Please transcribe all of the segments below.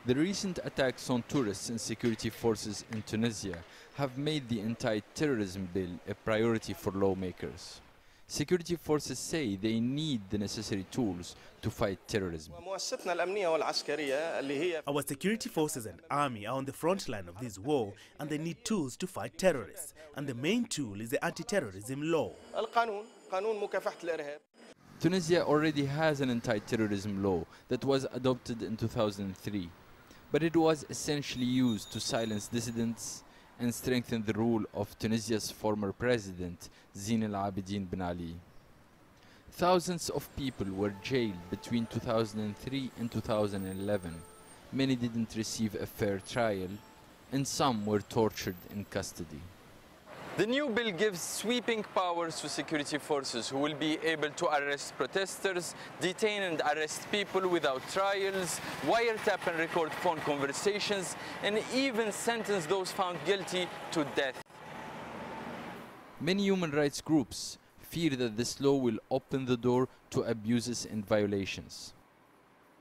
The recent attacks on tourists and security forces in Tunisia have made the anti-terrorism bill a priority for lawmakers. Security forces say they need the necessary tools to fight terrorism. Our security forces and army are on the front line of this war, and they need tools to fight terrorists. And the main tool is the anti-terrorism law. Tunisia already has an anti-terrorism law that was adopted in 2003, but it was essentially used to silence dissidents and strengthen the rule of Tunisia's former president, Zine El Abidine Ben Ali. Thousands of people were jailed between 2003 and 2011. Many didn't receive a fair trial, and some were tortured in custody. The new bill gives sweeping powers to security forces who will be able to arrest protesters, detain and arrest people without trials, wiretap and record phone conversations, and even sentence those found guilty to death. Many human rights groups fear that this law will open the door to abuses and violations.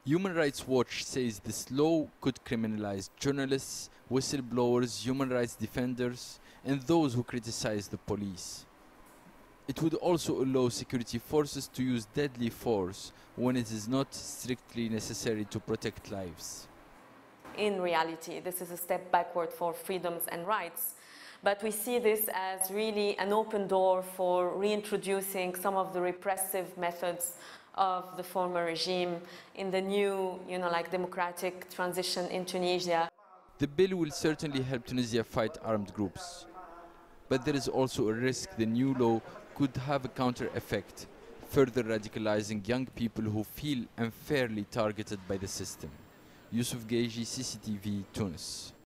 Human Rights Watch says this law could criminalize journalists, whistleblowers, human rights defenders, and those who criticize the police. It would also allow security forces to use deadly force when it is not strictly necessary to protect lives. In reality, this is a step backward for freedoms and rights, but we see this as really an open door for reintroducing some of the repressive methods of the former regime in the new, democratic transition in Tunisia. The bill will certainly help Tunisia fight armed groups. But there is also a risk the new law could have a counter effect, further radicalizing young people who feel unfairly targeted by the system. Youssef Gaigi, CCTV, Tunis.